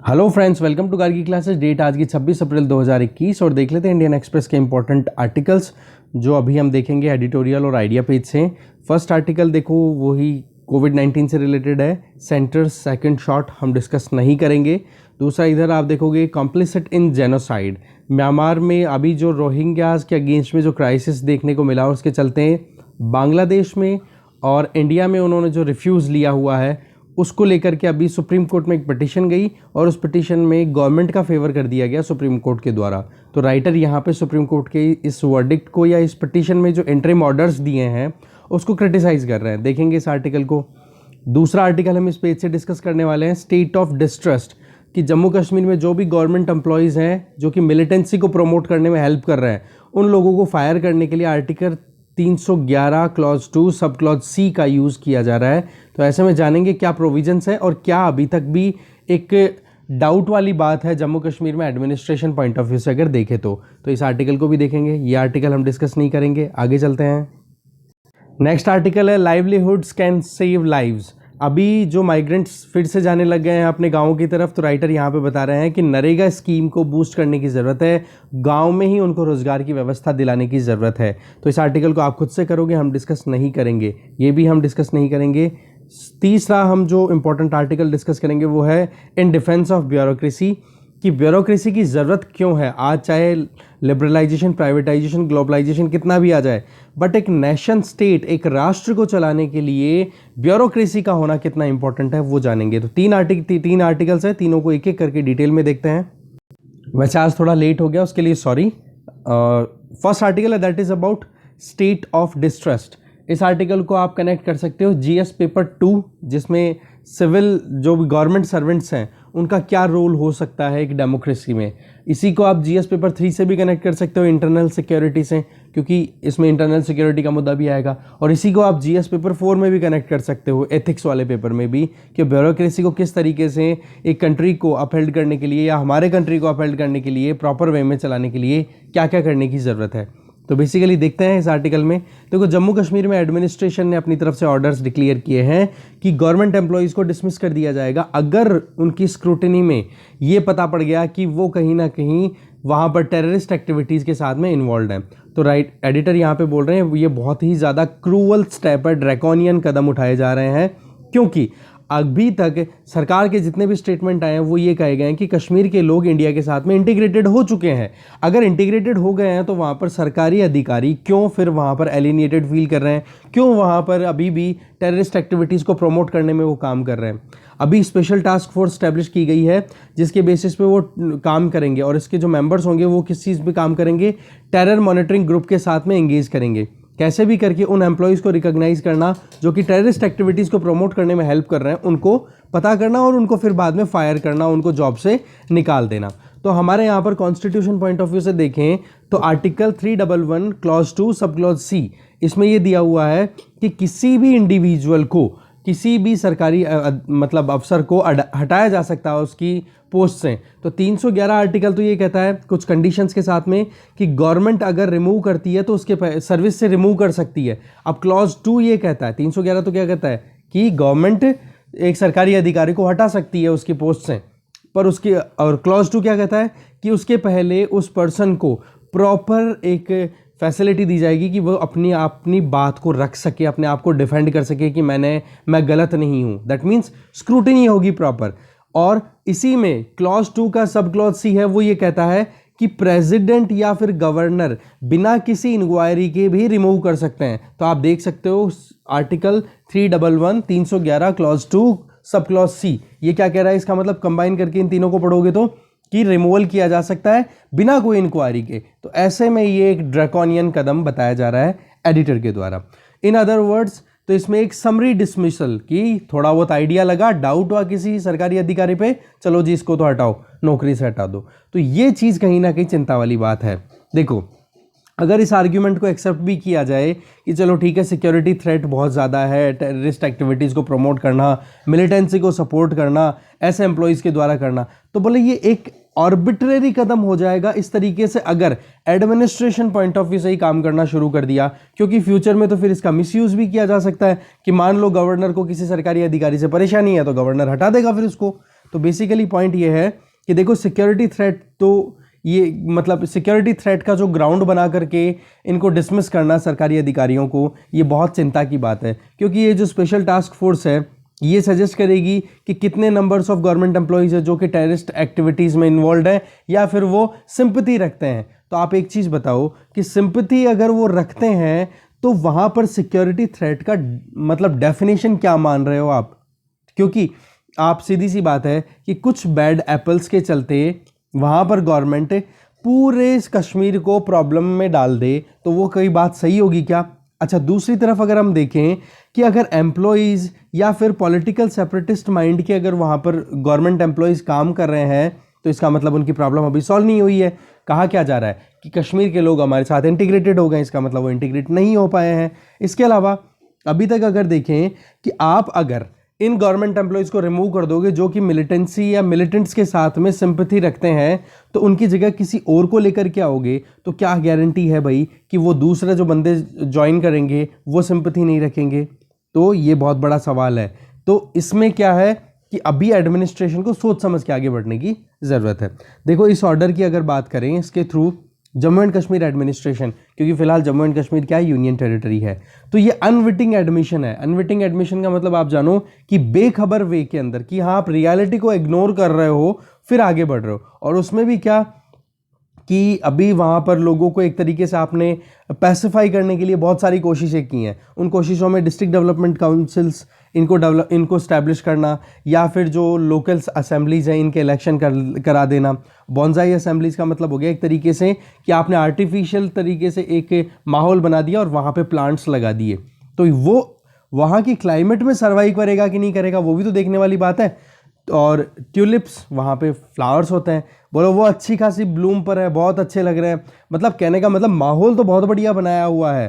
Hello friends, welcome to Gargi classes. Date आज की 26 अप्रैल 2021 और देख लेते हैं इंडियन एक्सप्रेस के इंपॉर्टेंट आर्टिकल्स जो अभी हम देखेंगे एडिटोरियल और आइडिया पेज से। फर्स्ट आर्टिकल देखो, वही कोविड-19 से रिलेटेड है। सेंटर्स सेकंड शॉट हम डिस्कस नहीं करेंगे। दूसरा इधर आप देखोगे कॉम्प्लिसिट इन जेनोसाइड। म्यांमार में अभी जो रोहिंग्यास के अगेंस्ट में जो क्राइसिस देखने को मिला, उसके चलते बांग्लादेश में और इंडिया में उन्होंने जो रिफ्यूज़ लिया हुआ है उसको लेकर के अभी सुप्रीम कोर्ट में एक पिटीशन गई और उस पिटीशन में गवर्नमेंट का फेवर कर दिया गया सुप्रीम कोर्ट के द्वारा। तो राइटर यहाँ पे सुप्रीम कोर्ट के इस वर्डिक्ट को या इस पिटीशन में जो इंटरिम ऑर्डर्स दिए हैं उसको क्रिटिसाइज़ कर रहे हैं। देखेंगे इस आर्टिकल को। दूसरा आर्टिकल हम इस पेज से डिस्कस करने वाले हैं, स्टेट ऑफ डिस्ट्रस्ट, कि जम्मू कश्मीर में जो भी गवर्नमेंट एम्प्लॉयज़ हैं जो कि मिलिटेंसी को प्रमोट करने में हेल्प कर रहे हैं, उन लोगों को फायर करने के लिए article 311 clause 2 sub clause C का यूज़ किया जा रहा है। तो ऐसे में जानेंगे क्या प्रोविजंस है और क्या अभी तक भी एक डाउट वाली बात है जम्मू कश्मीर में एडमिनिस्ट्रेशन पॉइंट ऑफ व्यू से अगर देखें तो इस आर्टिकल को भी देखेंगे। ये आर्टिकल हम डिस्कस नहीं करेंगे, आगे चलते हैं। नेक्स्ट आर्टिकल है लाइवलीहुड्स कैन सेव लाइव्स। अभी जो माइग्रेंट्स फिर से जाने लग गए हैं अपने गाँव की तरफ, तो राइटर यहाँ पे बता रहे हैं कि नरेगा स्कीम को बूस्ट करने की ज़रूरत है, गांव में ही उनको रोज़गार की व्यवस्था दिलाने की ज़रूरत है। तो इस आर्टिकल को आप खुद से करोगे, हम डिस्कस नहीं करेंगे, ये भी हम डिस्कस नहीं करेंगे। तीसरा हम जो इम्पोर्टेंट आर्टिकल डिस्कस करेंगे वो है इन डिफेंस ऑफ ब्यूरोक्रेसी, कि ब्यूरोक्रेसी की ज़रूरत क्यों है। आज चाहे लिबरलाइजेशन, प्राइवेटाइजेशन, ग्लोबलाइजेशन कितना भी आ जाए, बट एक नेशन स्टेट, एक राष्ट्र को चलाने के लिए ब्यूरोक्रेसी का होना कितना इंपॉर्टेंट है वो जानेंगे। तो तीन आर्टिकल्स हैं, तीनों को एक एक करके डिटेल में देखते हैं। वैसे आज थोड़ा लेट हो गया, उसके लिए सॉरी। फर्स्ट आर्टिकल है that is about state of distrust. इस आर्टिकल को आप कनेक्ट कर सकते हो जीएस पेपर 2, जिसमें सिविल जो भी गवर्नमेंट सर्वेंट्स हैं उनका क्या रोल हो सकता है एक डेमोक्रेसी में। इसी को आप जीएस पेपर 3 से भी कनेक्ट कर सकते हो, इंटरनल सिक्योरिटी से, क्योंकि इसमें इंटरनल सिक्योरिटी का मुद्दा भी आएगा। और इसी को आप जीएस पेपर 4 में भी कनेक्ट कर सकते हो, एथिक्स वाले पेपर में भी, कि ब्यूरोक्रेसी को किस तरीके से एक कंट्री को अपहेल्ड करने के लिए या हमारे कंट्री को अपहेल्ड करने के लिए प्रॉपर वे में चलाने के लिए क्या क्या करने की ज़रूरत है। तो बेसिकली देखते हैं इस आर्टिकल में। देखो, जम्मू कश्मीर में एडमिनिस्ट्रेशन ने अपनी तरफ से ऑर्डर्स डिक्लेयर किए हैं कि गवर्नमेंट एम्प्लॉयज़ को डिसमिस कर दिया जाएगा अगर उनकी स्क्रूटनी में ये पता पड़ गया कि वो कहीं ना कहीं वहाँ पर टेररिस्ट एक्टिविटीज़ के साथ में इन्वॉल्व हैं। तो राइट एडिटर यहाँ पे बोल रहे हैं ये बहुत ही ज़्यादा क्रूअल स्टेप है, ड्रैकोनियन कदम उठाए जा रहे हैं, क्योंकि अभी तक सरकार के जितने भी स्टेटमेंट आए हैं वो ये कहे गए हैं कि कश्मीर के लोग इंडिया के साथ में इंटीग्रेटेड हो चुके हैं। अगर इंटीग्रेटेड हो गए हैं तो वहाँ पर सरकारी अधिकारी क्यों फिर वहाँ पर एलिनेटेड फील कर रहे हैं, क्यों वहाँ पर अभी भी टेररिस्ट एक्टिविटीज़ को प्रमोट करने में वो काम कर रहे हैं। अभी स्पेशल टास्क फोर्स स्टैब्लिश की गई है जिसके बेसिस पे वो काम करेंगे और इसके जो मेंबर्स होंगे वो किस चीज़ पे काम करेंगे, टेरर मॉनिटरिंग ग्रुप के साथ में एंगेज करेंगे। कैसे भी करके उन एम्प्लॉयज़ को रिकॉग्नाइज करना जो कि टेररिस्ट एक्टिविटीज़ को प्रमोट करने में हेल्प कर रहे हैं, उनको पता करना और उनको फिर बाद में फायर करना, उनको जॉब से निकाल देना। तो हमारे यहाँ पर कॉन्स्टिट्यूशन पॉइंट ऑफ व्यू से देखें तो article 311 clause 2 sub clause C, इसमें ये दिया हुआ है कि किसी भी इंडिविजुअल को, किसी भी सरकारी मतलब अफसर को हटाया जा सकता है उसकी पोस्ट से। तो 311 आर्टिकल तो ये कहता है कुछ कंडीशंस के साथ में कि गवर्नमेंट अगर रिमूव करती है तो उसके सर्विस से रिमूव कर सकती है। अब क्लॉज 2 ये कहता है, 311 तो क्या कहता है कि गवर्नमेंट एक सरकारी अधिकारी को हटा सकती है उसकी पोस्ट से, पर उसके, और क्लॉज 2 क्या कहता है कि उसके पहले उस पर्सन को प्रॉपर एक फैसिलिटी दी जाएगी कि वो अपनी बात को रख सके, अपने आप को डिफेंड कर सके कि मैं गलत नहीं हूँ। दैट मीन्स स्क्रूटिनी होगी प्रॉपर। और इसी में क्लॉज 2 का सब क्लॉज सी है, वो ये कहता है कि प्रेसिडेंट या फिर गवर्नर बिना किसी इंक्वायरी के भी रिमूव कर सकते हैं। तो आप देख सकते हो article 311 clause 2 sub clause C ये क्या कह रहा है। इसका मतलब कंबाइन करके इन तीनों को पढ़ोगे तो कि रिमूवल किया जा सकता है बिना कोई इंक्वायरी के। तो ऐसे में ये एक ड्रैकोनियन कदम बताया जा रहा है एडिटर के द्वारा। इन अदर वर्ड्स, तो इसमें एक समरी डिसमिसल की थोड़ा बहुत आइडिया लगा, डाउट हुआ किसी सरकारी अधिकारी पे, चलो जी इसको तो हटाओ, नौकरी से हटा दो। तो ये चीज़ कहीं ना कहीं चिंता वाली बात है। देखो, अगर इस आर्ग्यूमेंट को एक्सेप्ट भी किया जाए कि चलो ठीक है, सिक्योरिटी थ्रेट बहुत ज़्यादा है, टेररिस्ट एक्टिविटीज़ को प्रमोट करना, मिलिटेंसी को सपोर्ट करना, ऐसे एम्प्लॉयज़ के द्वारा करना, तो बोले ये एक आर्बिट्रेरी कदम हो जाएगा इस तरीके से अगर एडमिनिस्ट्रेशन पॉइंट ऑफ व्यू से ही काम करना शुरू कर दिया, क्योंकि फ्यूचर में तो फिर इसका मिसयूज़ भी किया जा सकता है कि मान लो गवर्नर को किसी सरकारी अधिकारी से परेशानी है तो गवर्नर हटा देगा फिर उसको। तो बेसिकली पॉइंट ये है कि देखो सिक्योरिटी थ्रेट तो ये मतलब सिक्योरिटी थ्रेट का जो ग्राउंड बना करके इनको डिसमिस करना सरकारी अधिकारियों को, ये बहुत चिंता की बात है, क्योंकि ये जो स्पेशल टास्क फोर्स है ये सजेस्ट करेगी कि कितने नंबर्स ऑफ गवर्नमेंट एम्प्लॉयज़ है जो कि टेररिस्ट एक्टिविटीज़ में इन्वॉल्व हैं या फिर वो सिंपैथी रखते हैं। तो आप एक चीज़ बताओ कि सिंपैथी अगर वो रखते हैं तो वहाँ पर सिक्योरिटी थ्रेट का मतलब डेफिनेशन क्या मान रहे हो आप? क्योंकि आप सीधी सी बात है कि कुछ बैड एप्पल्स के चलते वहाँ पर गवर्नमेंट पूरे कश्मीर को प्रॉब्लम में डाल दे तो वो कोई बात सही होगी क्या? अच्छा, दूसरी तरफ अगर हम देखें कि अगर एम्प्लॉयज़ या फिर पॉलिटिकल सेपरेटिस्ट माइंड के अगर वहाँ पर गवर्नमेंट एम्प्लॉयज़ काम कर रहे हैं तो इसका मतलब उनकी प्रॉब्लम अभी सॉल्व नहीं हुई है। कहा क्या जा रहा है कि कश्मीर के लोग हमारे साथ इंटीग्रेटेड हो गए, इसका मतलब वो इंटीग्रेट नहीं हो पाए हैं। इसके अलावा अभी तक अगर देखें कि आप अगर इन गवर्नमेंट एम्प्लॉयज़ को रिमूव कर दोगे जो कि मिलिटेंसी या मिलिटेंट्स के साथ में सिंपैथी रखते हैं तो उनकी जगह किसी और को लेकर के आओगे तो क्या गारंटी है भाई कि वो दूसरे जो बंदे ज्वाइन करेंगे वो सिंपैथी नहीं रखेंगे? तो ये बहुत बड़ा सवाल है। तो इसमें क्या है कि अभी एडमिनिस्ट्रेशन को सोच समझ के आगे बढ़ने की ज़रूरत है। देखो इस ऑर्डर की अगर बात करें, इसके through Jammu and Kashmir administration, क्योंकि फिलहाल जम्मू एंड कश्मीर क्या है, यूनियन टेरिटरी है, तो ये अनविटिंग एडमिशन है। अनविटिंग एडमिशन का मतलब आप जानो कि बेखबर वे के अंदर कि हाँ आप रियलिटी को इग्नोर कर रहे हो फिर आगे बढ़ रहे हो। और उसमें भी क्या कि अभी वहाँ पर लोगों को एक तरीके से आपने पैसिफाई करने के लिए बहुत सारी कोशिशें की हैं। उन कोशिशों में डिस्ट्रिक्ट डेवलपमेंट काउंसिल्स इनको स्टैब्लिश करना या फिर जो लोकल असेंबलीज हैं इनके इलेक्शन करा देना। बॉन्जाई असेंबलीज का मतलब हो गया एक तरीके से कि आपने आर्टिफिशियल तरीके से एक माहौल बना दिया और वहाँ पे प्लांट्स लगा दिए, तो वो वहाँ की क्लाइमेट में सर्वाइव करेगा कि नहीं करेगा वो भी तो देखने वाली बात है। और ट्यूलिप्स वहाँ पे फ्लावर्स होते हैं, बोलो वो अच्छी खासी ब्लूम पर है, बहुत अच्छे लग रहे हैं, मतलब कहने का मतलब माहौल तो बहुत बढ़िया बनाया हुआ है,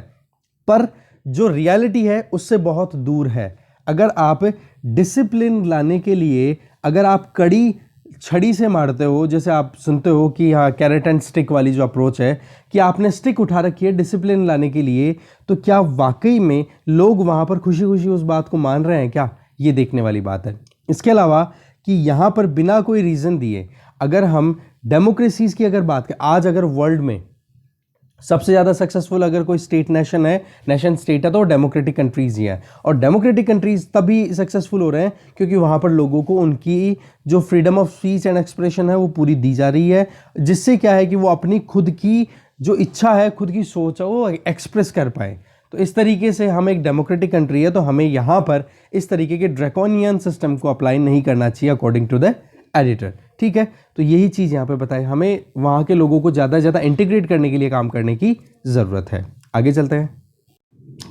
पर जो रियलिटी है उससे बहुत दूर है। अगर आप डिसिप्लिन लाने के लिए अगर आप कड़ी छड़ी से मारते हो, जैसे आप सुनते हो कि हाँ कैरेट एंड स्टिक वाली जो अप्रोच है कि आपने स्टिक उठा रखी है डिसिप्लिन लाने के लिए, तो क्या वाकई में लोग वहाँ पर खुशी खुशी उस बात को मान रहे हैं क्या? ये देखने वाली बात है। इसके अलावा कि यहाँ पर बिना कोई रीज़न दिए अगर हम डेमोक्रेसीज़ की अगर बात करें, आज अगर वर्ल्ड में सबसे ज़्यादा सक्सेसफुल अगर कोई स्टेट नेशन स्टेट है तो डेमोक्रेटिक कंट्रीज़ ही है। और डेमोक्रेटिक कंट्रीज़ तभी सक्सेसफुल हो रहे हैं क्योंकि वहाँ पर लोगों को उनकी जो freedom of speech and expression है वो पूरी दी जा रही है, जिससे क्या है कि वो अपनी खुद की जो इच्छा है, खुद की सोच है वो एक्सप्रेस कर पाए। तो इस तरीके से हम एक डेमोक्रेटिक कंट्री है तो हमें यहाँ पर इस तरीके के ड्रैकोनियन सिस्टम को अप्लाई नहीं करना चाहिए अकॉर्डिंग टू द एडिटर। ठीक है, तो यही चीज़ यहाँ पे बताए, हमें वहाँ के लोगों को ज़्यादा से ज़्यादा इंटीग्रेट करने के लिए काम करने की ज़रूरत है। आगे चलते हैं।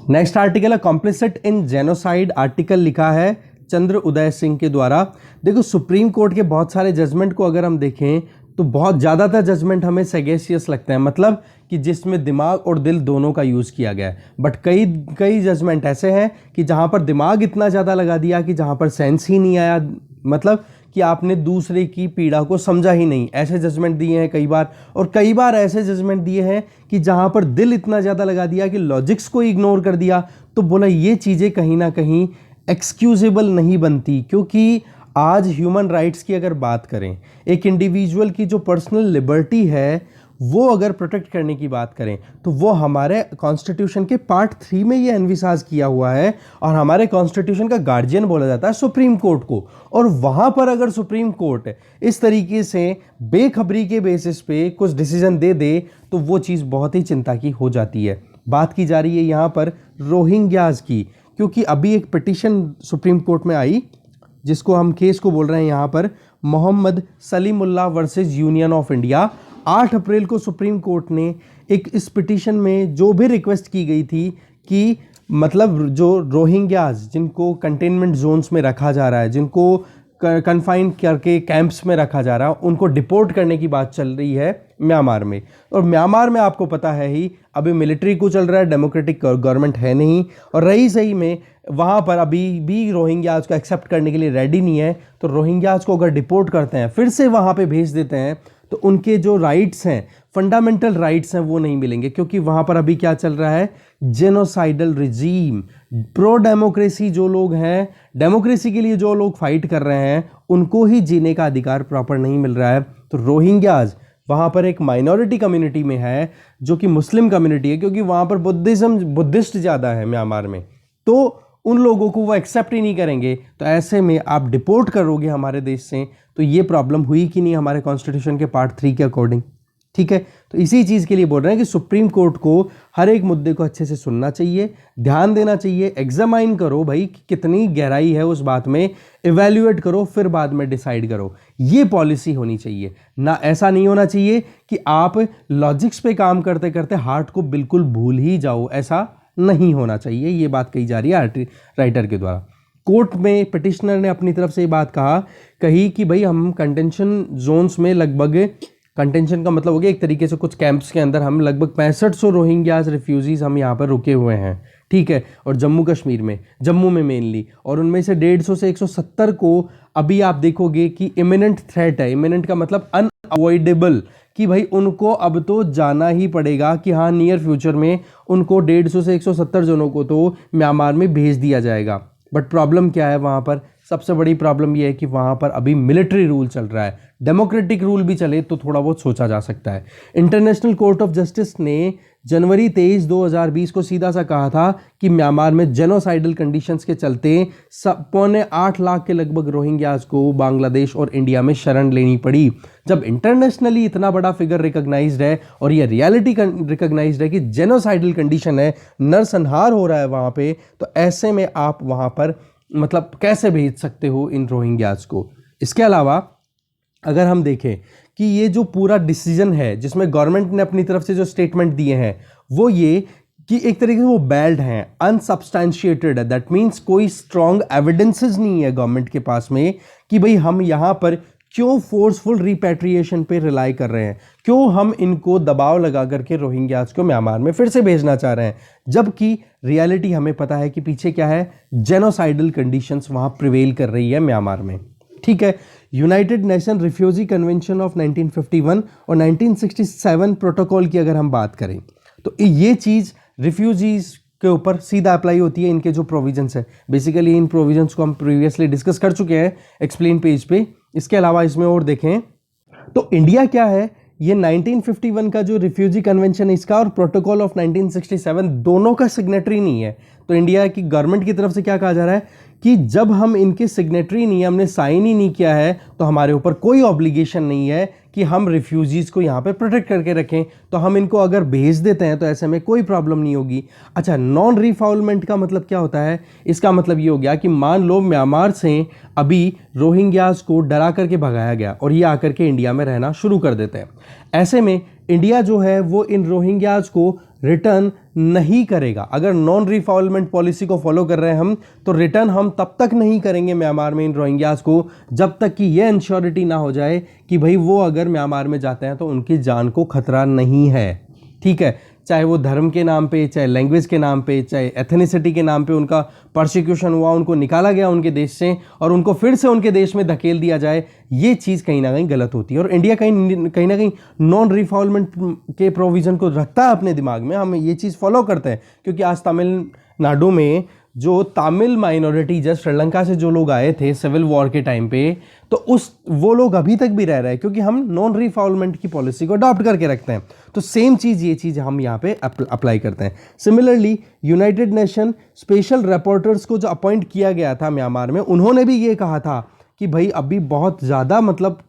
नेक्स्ट आर्टिकल है कॉम्प्लिसिट इन जेनोसाइड। आर्टिकल लिखा है चंद्र उदय सिंह के द्वारा। देखो सुप्रीम कोर्ट के बहुत सारे जजमेंट को अगर हम देखें तो बहुत ज़्यादातर जजमेंट हमें सेगेशियस लगते हैं, मतलब कि जिसमें दिमाग और दिल दोनों का यूज़ किया गया है। बट कई जजमेंट ऐसे हैं कि जहाँ पर दिमाग इतना ज़्यादा लगा दिया कि जहाँ पर सेंस ही नहीं आया, मतलब कि आपने दूसरे की पीड़ा को समझा ही नहीं, ऐसे जजमेंट दिए हैं कई बार। और कई बार ऐसे जजमेंट दिए हैं कि जहाँ पर दिल इतना ज़्यादा लगा दिया कि लॉजिक्स को इग्नोर कर दिया। तो बोला ये चीज़ें कहीं ना कहीं एक्सक्यूजेबल नहीं बनती, क्योंकि आज ह्यूमन राइट्स की अगर बात करें, एक इंडिविजुअल की जो पर्सनल लिबर्टी है वो अगर प्रोटेक्ट करने की बात करें तो वो हमारे कॉन्स्टिट्यूशन के पार्ट 3 में ये एनविसाज किया हुआ है। और हमारे कॉन्स्टिट्यूशन का गार्जियन बोला जाता है सुप्रीम कोर्ट को। और वहाँ पर अगर सुप्रीम कोर्ट इस तरीके से बेखबरी के बेसिस पे कुछ डिसीजन दे दे तो वो चीज़ बहुत ही चिंता की हो जाती है। बात की जा रही है यहाँ पर रोहिंग्याज की, क्योंकि अभी एक पिटिशन सुप्रीम कोर्ट में आई जिसको हम केस को बोल रहे हैं यहाँ पर Mohammad Salimullah versus Union of India. 8 अप्रैल को सुप्रीम कोर्ट ने एक इस पिटीशन में जो भी रिक्वेस्ट की गई थी कि मतलब जो रोहिंग्याज जिनको कंटेनमेंट जोन्स में रखा जा रहा है, जिनको कन्फाइन करके कैंप्स में रखा जा रहा है, उनको डिपोर्ट करने की बात चल रही है म्यांमार में। और म्यांमार में आपको पता है ही अभी मिलिट्री को चल रहा है, डेमोक्रेटिक गवर्नमेंट है नहीं, और रही सही में वहाँ पर अभी भी रोहिंग्याज को एक्सेप्ट करने के लिए रेडी नहीं है। तो रोहिंग्याज को अगर डिपोर्ट करते हैं, फिर से वहाँ पे भेज देते हैं, तो उनके जो राइट्स हैं फंडामेंटल राइट्स हैं वो नहीं मिलेंगे, क्योंकि वहां पर अभी क्या चल रहा है, जेनोसाइडल रिजीम। प्रो डेमोक्रेसी जो लोग हैं, डेमोक्रेसी के लिए जो लोग फाइट कर रहे हैं, उनको ही जीने का अधिकार प्रॉपर नहीं मिल रहा है। तो रोहिंग्याज वहाँ पर एक माइनॉरिटी कम्युनिटी में है जो कि मुस्लिम कम्युनिटी है, क्योंकि वहाँ पर बुद्धिस्ट ज़्यादा है म्यांमार में, तो उन लोगों को वो एक्सेप्ट ही नहीं करेंगे। तो ऐसे में आप डिपोर्ट करोगे हमारे देश से, तो ये प्रॉब्लम हुई कि नहीं हमारे कॉन्स्टिट्यूशन के पार्ट 3 के अकॉर्डिंग। ठीक है, तो इसी चीज़ के लिए बोल रहे हैं कि सुप्रीम कोर्ट को हर एक मुद्दे को अच्छे से सुनना चाहिए, ध्यान देना चाहिए, एग्जामाइन करो भाई कि कितनी गहराई है उस बात में, इवैल्यूएट करो, फिर बाद में डिसाइड करो। ये पॉलिसी होनी चाहिए ना। ऐसा नहीं होना चाहिए कि आप लॉजिक्स पे काम करते करते हार्ट को बिल्कुल भूल ही जाओ, ऐसा नहीं होना चाहिए। ये बात कही जा रही है राइटर के द्वारा। कोर्ट में पिटिशनर ने अपनी तरफ से ये बात कही कि भाई हम कंटेंशन जोन्स में लगभग, कंटेंशन का मतलब हो गया एक तरीके से कुछ कैंप्स के अंदर हम लगभग 6500 रोहिंग्याज रिफ्यूजीज हम यहाँ पर रुके हुए हैं। ठीक है, और जम्मू कश्मीर में, जम्मू में मेनली, और उनमें से 150 से 170 को अभी आप देखोगे कि इमिनेंट थ्रेट है। इमिनेंट का मतलब अनअवॉइडेबल, कि भाई उनको अब तो जाना ही पड़ेगा, कि हाँ नियर फ्यूचर में उनको 150 से 170 जनों को तो म्यांमार में भेज दिया जाएगा। बट प्रॉब्लम क्या है वहाँ पर, सबसे बड़ी प्रॉब्लम यह है कि वहाँ पर अभी मिलिट्री रूल चल रहा है। डेमोक्रेटिक रूल भी चले तो थोड़ा बहुत सोचा जा सकता है। इंटरनेशनल कोर्ट ऑफ जस्टिस ने जनवरी 23, 2020 को सीधा सा कहा था कि म्यांमार में जेनोसाइडल कंडीशंस के चलते 8.25 लाख के लगभग रोहिंग्याज को बांग्लादेश और इंडिया में शरण लेनी पड़ी। जब इंटरनेशनली इतना बड़ा फिगर रिकॉग्नाइज्ड है और ये रियलिटी रिकॉग्नाइज्ड है कि जेनोसाइडल कंडीशन है, नरसंहार हो रहा है वहाँ पे, तो ऐसे में आप वहाँ पर मतलब कैसे भेज सकते हो इन रोहिंग्याज को। इसके अलावा अगर हम देखें कि ये जो पूरा डिसीजन है जिसमें गवर्नमेंट ने अपनी तरफ से जो स्टेटमेंट दिए हैं वो ये कि एक तरीके से वो बैल्ड हैं, अनसब्सटैंशिएटेड है। दैट मीन्स कोई स्ट्रॉन्ग एविडेंसेस नहीं है गवर्नमेंट के पास में कि भाई हम यहाँ पर क्यों फोर्सफुल रिपैट्रिएशन पे रिलाई कर रहे हैं, क्यों हम इनको दबाव लगा करके रोहिंग्याज को म्यांमार में फिर से भेजना चाह रहे हैं, जबकि रियलिटी हमें पता है कि पीछे क्या है, जेनोसाइडल कंडीशंस वहाँ प्रिवेल कर रही है म्यांमार में। ठीक है, United nation refugee convention of 1951 और 1967 प्रोटोकॉल की अगर हम बात करें तो ये चीज़ रिफ्यूजीज के ऊपर सीधा अप्लाई होती है। इनके जो प्रोविजंस है, बेसिकली इन प्रोविजंस को हम प्रीवियसली डिस्कस कर चुके हैं एक्सप्लेन पेज पे। इसके अलावा इसमें और देखें तो इंडिया क्या है, ये 1951 का जो रिफ्यूजी कन्वेंशन है इसका और प्रोटोकॉल ऑफ 1967 दोनों का सिग्नेटरी नहीं है। तो इंडिया की गवर्नमेंट की तरफ से क्या कहा जा रहा है कि जब हम इनके सिग्नेटरी नहीं है, हमने साइन ही नहीं किया है, तो हमारे ऊपर कोई ऑब्लिगेशन नहीं है कि हम रिफ्यूजीज को यहाँ पे प्रोटेक्ट करके रखें। तो हम इनको अगर भेज देते हैं तो ऐसे में कोई प्रॉब्लम नहीं होगी। अच्छा, नॉन रिफाउलमेंट का मतलब क्या होता है, इसका मतलब ये हो गया कि मान लो म्यांमार से अभी रोहिंग्याज को डरा करके भगाया गया और ये आकर के इंडिया में रहना शुरू कर देते हैं। ऐसे में इंडिया जो है वो इन रोहिंग्याज को रिटर्न नहीं करेगा। अगर नॉन रिफाउलमेंट पॉलिसी को फॉलो कर रहे हैं हम, तो रिटर्न हम तब तक नहीं करेंगे म्यांमार में इन रोहिंग्याज को जब तक कि ये इंश्योरिटी ना हो जाए कि भाई वो अगर म्यांमार में जाते हैं तो उनकी जान को खतरा नहीं है। ठीक है, चाहे वो धर्म के नाम पे, चाहे लैंग्वेज के नाम पे, चाहे एथनिसिटी के नाम पे उनका परसिक्यूशन हुआ, उनको निकाला गया उनके देश से और उनको फिर से उनके देश में धकेल दिया जाए, ये चीज़ कहीं ना कहीं गलत होती है। और इंडिया कहीं ना कहीं नॉन रिफॉल्वमेंट के प्रोविज़न को रखता है अपने दिमाग में, हम ये चीज़ फॉलो करते हैं। क्योंकि आज तमिलनाडु में जो तमिल माइनॉरिटी जब श्रीलंका से जो लोग आए थे सिविल वॉर के टाइम पे, तो वो लोग अभी तक भी रह रहे हैं क्योंकि हम नॉन रिफाउलमेंट की पॉलिसी को अडॉप्ट करके रखते हैं। तो सेम चीज़ ये चीज़ हम यहाँ पे अप्लाई करते हैं। Similarly United nation special reporters को जो अपॉइंट किया गया था म्यांमार में, उन्होंने भी ये कहा था कि भाई अभी बहुत ज़्यादा मतलब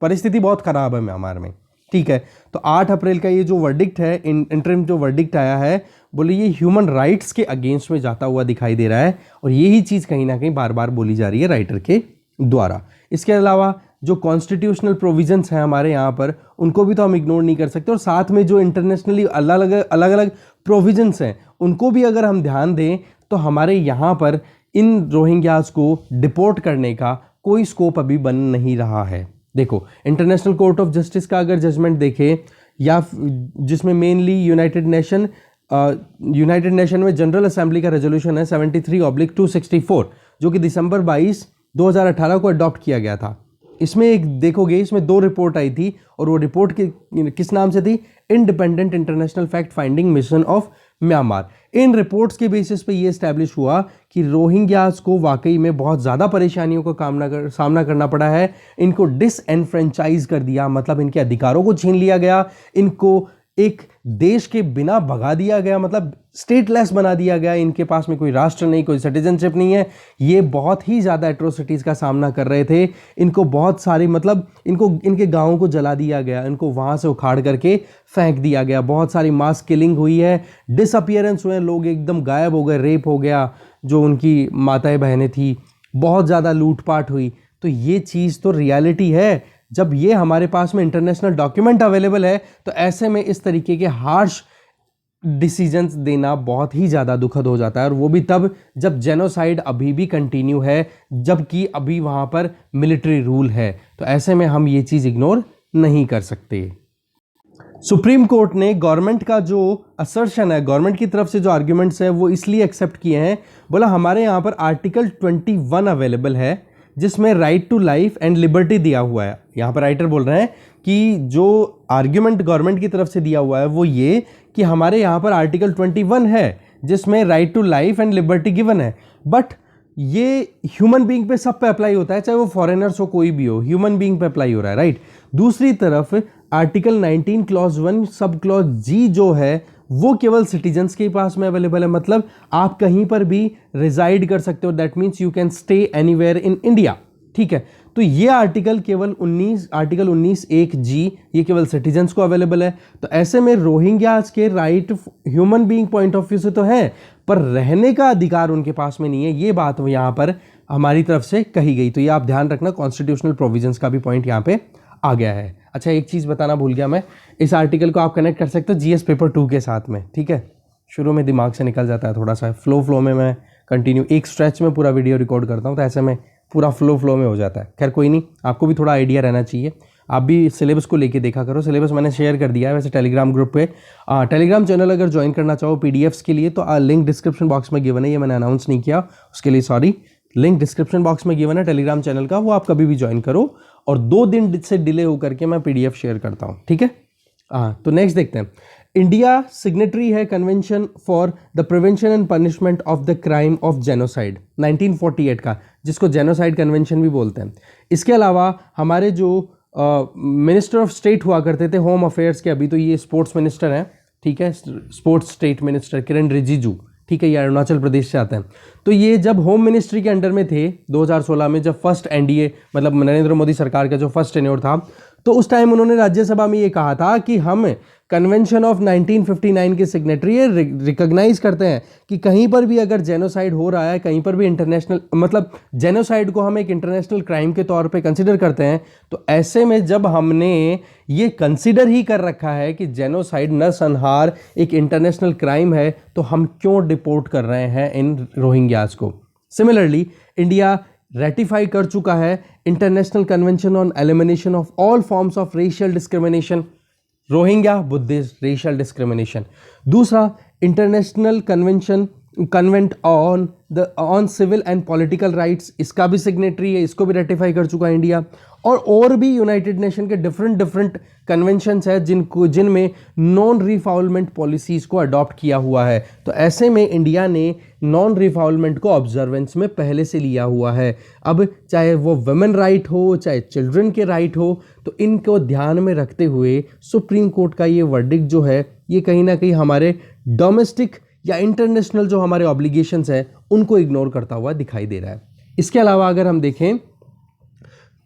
परिस्थिति बहुत ख़राब है म्यांमार में। ठीक है, तो 8 अप्रैल का ये जो वर्डिक्ट है, इंटरिम जो वर्डिक्ट आया है, बोले ये ह्यूमन राइट्स के अगेंस्ट में जाता हुआ दिखाई दे रहा है और यही चीज़ कहीं ना कहीं बार बार बोली जा रही है राइटर के द्वारा। इसके अलावा जो कॉन्स्टिट्यूशनल प्रोविजंस हैं हमारे यहाँ पर, उनको भी तो हम इग्नोर नहीं कर सकते और साथ में जो इंटरनेशनली अलग अलग प्रोविजंस हैं उनको भी अगर हम ध्यान दें तो हमारे यहाँ पर इन रोहिंग्याज को डिपोर्ट करने का कोई स्कोप अभी बन नहीं रहा है। देखो, इंटरनेशनल कोर्ट ऑफ जस्टिस का अगर जजमेंट देखें या जिसमें मेनली यूनाइटेड नेशन में जनरल असेंबली का रेजोल्यूशन है 73/264 जो कि दिसंबर 22, 2018 को अडॉप्ट किया गया था। इसमें एक देखोगे, इसमें 2 रिपोर्ट आई थी और वो रिपोर्ट किस नाम से थी? Independent international fact finding mission of Myanmar. In reports के बेसिस पे ये एस्टैब्लिश हुआ कि रोहिंग्यास को वाकई में बहुत ज़्यादा परेशानियों का सामना करना पड़ा है। इनको डिसएनफ्रेंचाइज कर दिया, मतलब इनके अधिकारों को छीन लिया गया, इनको एक देश के बिना भगा दिया गया, मतलब स्टेटलेस बना दिया गया। इनके पास में कोई राष्ट्र नहीं, कोई सिटीजनशिप नहीं है। ये बहुत ही ज़्यादा एट्रोसिटीज़ का सामना कर रहे थे। इनको बहुत सारी, मतलब इनको इनके गाँवों को जला दिया गया, इनको वहाँ से उखाड़ करके फेंक दिया गया। बहुत सारी मास किलिंग हुई है, डिसअपियरेंस हुए, लोग एकदम गायब हो गए, रेप हो गया जो उनकी माताएं बहनें थी, बहुत ज़्यादा लूटपाट हुई। तो ये चीज़ तो रियलिटी है। जब ये हमारे पास में इंटरनेशनल डॉक्यूमेंट अवेलेबल है, तो ऐसे में इस तरीके के हार्श डिसीजंस देना बहुत ही ज़्यादा दुखद हो जाता है, और वो भी तब जब जेनोसाइड अभी भी कंटिन्यू है, जबकि अभी वहाँ पर मिलिट्री रूल है। तो ऐसे में हम ये चीज़ इग्नोर नहीं कर सकते। सुप्रीम कोर्ट ने गवर्नमेंट का जो असर्शन है, गवर्नमेंट की तरफ से जो आर्ग्यूमेंट्स है, वो इसलिए एक्सेप्ट किए हैं, बोला हमारे यहाँ पर आर्टिकल 21 अवेलेबल है जिसमें right to life and liberty दिया हुआ है। यहाँ पर राइटर बोल रहे हैं कि जो आर्ग्यूमेंट गवर्नमेंट की तरफ से दिया हुआ है वो ये कि हमारे यहाँ पर आर्टिकल 21 है जिसमें right to life and liberty given है, बट ये ह्यूमन बीइंग पे सब पे अप्लाई होता है, चाहे वो फॉरेनर्स हो कोई भी हो, ह्यूमन बीइंग पे अप्लाई हो रहा है, राइट। दूसरी तरफ आर्टिकल 19 क्लॉज 1 सब क्लॉज जी जो है वो केवल सिटीजन्स के पास में अवेलेबल है, मतलब आप कहीं पर भी रिजाइड कर सकते हो, that means you can stay anywhere in India, ठीक है। तो ये आर्टिकल केवल 19(1)(g) ये केवल सिटीजन्स को अवेलेबल है। तो ऐसे में रोहिंग्यास के right human being point of view से तो है, पर रहने का अधिकार उनके पास में नहीं है। ये बात यहाँ पर हमारी तरफ से कही गई। तो ये आप ध्यान रखना, कॉन्स्टिट्यूशनल प्रोविजंस का भी पॉइंट यहाँ पे आ गया है। अच्छा, एक चीज़ बताना भूल गया मैं, इस आर्टिकल को आप कनेक्ट कर सकते हो जीएस पेपर 2 के साथ में, ठीक है। शुरू में दिमाग से निकल जाता है थोड़ा सा, फ्लो में मैं कंटिन्यू एक स्ट्रेच में पूरा वीडियो रिकॉर्ड करता हूँ, तो ऐसे में पूरा फ्लो में हो जाता है। खैर कोई नहीं, आपको भी थोड़ा आइडिया रहना चाहिए, आप भी सिलेबस को लेके देखा करो। सिलेबस मैंने शेयर कर दिया है वैसे टेलीग्राम ग्रुप पे। टेलीग्राम चैनल अगर ज्वाइन करना चाहो पीडीएफ्स के लिए, तो लिंक डिस्क्रिप्शन बॉक्स में गिवन है, ये मैंने अनाउंस नहीं किया उसके लिए सॉरी। लिंक डिस्क्रिप्शन बॉक्स में गिवन है टेलीग्राम चैनल का, वो आप कभी भी ज्वाइन करो, और 2 दिन से डिले होकर के मैं पीडीएफ शेयर करता हूँ, ठीक है। तो नेक्स्ट देखते हैं। इंडिया सिग्नेटरी है convention for the prevention and punishment of the crime of genocide 1948 का, जिसको जेनोसाइड कन्वेंशन भी बोलते हैं। इसके अलावा हमारे जो मिनिस्टर ऑफ स्टेट हुआ करते थे होम अफेयर्स के, अभी तो ये स्पोर्ट्स मिनिस्टर हैं, ठीक है, स्पोर्ट्स स्टेट मिनिस्टर किरण रिजिजू, ठीक है, ये अरुणाचल प्रदेश से आते हैं। तो ये जब होम मिनिस्ट्री के अंडर में थे 2016 में, जब फर्स्ट एनडीए मतलब नरेंद्र मोदी सरकार का जो फर्स्ट टेन्योर था, तो उस टाइम उन्होंने राज्यसभा में ये कहा था कि हम कन्वेंशन ऑफ 1959 के सिग्नेटरी रिकॉग्नाइज करते हैं कि कहीं पर भी अगर जेनोसाइड हो रहा है, कहीं पर भी इंटरनेशनल मतलब जेनोसाइड को हम एक इंटरनेशनल क्राइम के तौर पे कंसिडर करते हैं। तो ऐसे में जब हमने ये कंसिडर ही कर रखा है कि जेनोसाइड नरसंहार एक इंटरनेशनल क्राइम है, तो हम क्यों डिपोर्ट कर रहे हैं इन रोहिंग्यास को। सिमिलरली इंडिया रेटिफाई कर चुका है international convention on elimination of all forms of racial discrimination, Rohingya Buddhist racial discrimination. दूसरा, international convent on civil and political rights, इसका भी सिग्नेटरी है, इसको भी रेटिफाई कर चुका है इंडिया। और भी यूनाइटेड नेशन के डिफरेंट कन्वेंशंस है जिनमें नॉन रिफाउलमेंट पॉलिसीज़ को अडॉप्ट किया हुआ है। तो ऐसे में इंडिया ने नॉन रिफाउलमेंट को ऑब्जर्वेंस में पहले से लिया हुआ है। अब चाहे वो वुमेन राइट हो, चाहे चिल्ड्रन के राइट हो, तो इनको ध्यान में रखते हुए सुप्रीम कोर्ट का ये वर्डिक्ट जो है, ये कहीं ना कहीं हमारे डोमेस्टिक या इंटरनेशनल जो हमारे ऑब्लिगेशंस हैं उनको इग्नोर करता हुआ दिखाई दे रहा है। इसके अलावा अगर हम देखें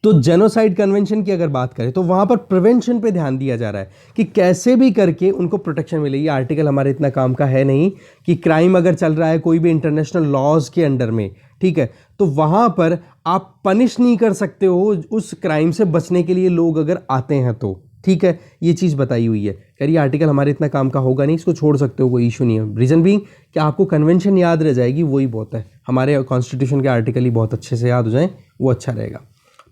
तो जेनोसाइड कन्वेंशन की अगर बात करें, तो वहाँ पर प्रिवेंशन पे ध्यान दिया जा रहा है कि कैसे भी करके उनको प्रोटेक्शन मिले। ये आर्टिकल हमारे इतना काम का है नहीं कि क्राइम अगर चल रहा है कोई भी इंटरनेशनल लॉज के अंडर में, ठीक है, तो वहाँ पर आप पनिश नहीं कर सकते हो उस क्राइम से बचने के लिए लोग अगर आते हैं तो, ठीक है, ये चीज़ बताई हुई है। यार ये आर्टिकल हमारे इतना काम का होगा नहीं, इसको छोड़ सकते हो, कोई इशू नहीं है। रीज़न बीइंग कि आपको कन्वेंशन याद रह जाएगी, वही बहुत है। हमारे कॉन्स्टिट्यूशन के आर्टिकल ही बहुत अच्छे से याद हो जाएं, वो अच्छा रहेगा।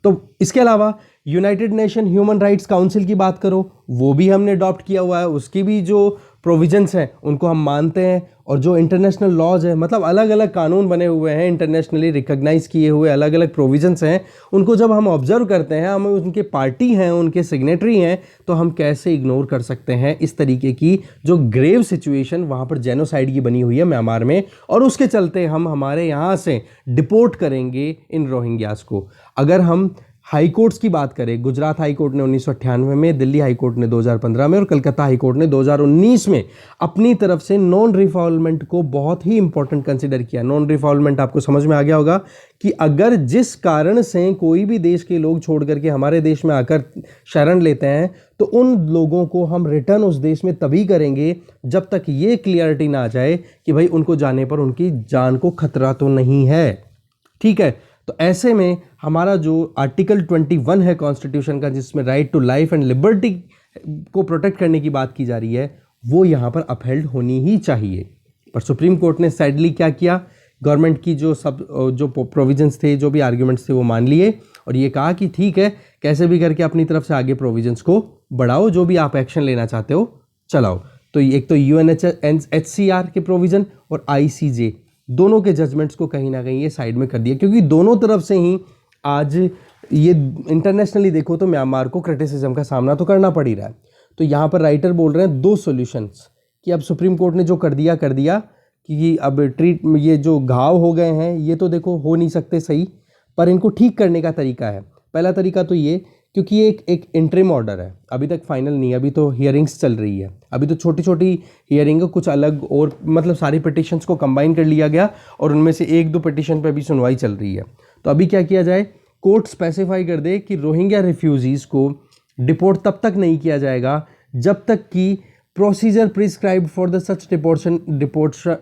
तो इसके अलावा United nation human rights council की बात करो, वो भी हमने अडॉप्ट किया हुआ है, उसकी भी जो प्रोविजंस हैं उनको हम मानते हैं, और जो इंटरनेशनल लॉज है, मतलब अलग अलग कानून बने हुए हैं, इंटरनेशनली रिकॉग्नाइज किए हुए अलग अलग प्रोविजंस हैं, उनको जब हम ऑब्जर्व करते हैं, हम उनके पार्टी हैं, उनके सिग्नेटरी हैं, तो हम कैसे इग्नोर कर सकते हैं इस तरीके की जो ग्रेव सिचुएशन वहाँ पर जेनोसाइड की बनी हुई है म्यांमार में, और उसके चलते हम हमारे यहाँ से डिपोर्ट करेंगे इन रोहिंग्यास को। अगर हम हाई कोर्ट्स की बात करें, गुजरात हाई कोर्ट ने 1998 में, दिल्ली हाई कोर्ट ने 2015 में और कलकत्ता हाई कोर्ट ने 2019 में अपनी तरफ से नॉन रिफॉल्वमेंट को बहुत ही इंपॉर्टेंट कंसिडर किया। नॉन रिफॉल्वमेंट आपको समझ में आ गया होगा कि अगर जिस कारण से कोई भी देश के लोग छोड़ करके हमारे देश में आकर शरण लेते हैं, तो उन लोगों को हम रिटर्न उस देश में तभी करेंगे जब तक ये क्लियरिटी ना आ जाए कि भाई उनको जाने पर उनकी जान को खतरा तो नहीं है। ठीक है, तो ऐसे में हमारा जो आर्टिकल 21 है कॉन्स्टिट्यूशन का, जिसमें right to life and liberty को प्रोटेक्ट करने की बात की जा रही है, वो यहाँ पर अपहेल्ड होनी ही चाहिए। पर सुप्रीम कोर्ट ने सैडली क्या किया, गवर्नमेंट की जो प्रोविजंस थे, जो भी आर्ग्यूमेंट्स थे, वो मान लिए और ये कहा कि ठीक है, कैसे भी करके अपनी तरफ से आगे प्रोविजंस को बढ़ाओ, जो भी आप एक्शन लेना चाहते हो चलाओ। तो एक तो UNHCR के प्रोविज़न और ICJ दोनों के जजमेंट्स को कहीं ना कहीं ये साइड में कर दिया, क्योंकि दोनों तरफ से ही आज ये इंटरनेशनली देखो तो म्यांमार को क्रिटिसिज्म का सामना तो करना पड़ ही रहा है। तो यहाँ पर राइटर बोल रहे हैं दो सॉल्यूशंस, कि अब सुप्रीम कोर्ट ने जो कर दिया कि अब ये जो घाव हो गए हैं ये तो देखो हो नहीं सकते सही, पर इनको ठीक करने का तरीका है। पहला तरीका तो ये, क्योंकि ये एक इंटरिम ऑर्डर है, अभी तक फाइनल नहीं है, अभी तो हियरिंग्स चल रही है, अभी तो छोटी छोटी हियरिंग, कुछ अलग और मतलब सारी पिटिशन्स को कंबाइन कर लिया गया और उनमें से एक दो पिटिशन पे भी सुनवाई चल रही है। तो अभी क्या किया जाए, कोर्ट स्पेसिफाई कर दे कि रोहिंग्या रिफ्यूजीज़ को डिपोर्ट तब तक नहीं किया जाएगा जब तक कि procedure prescribed for the such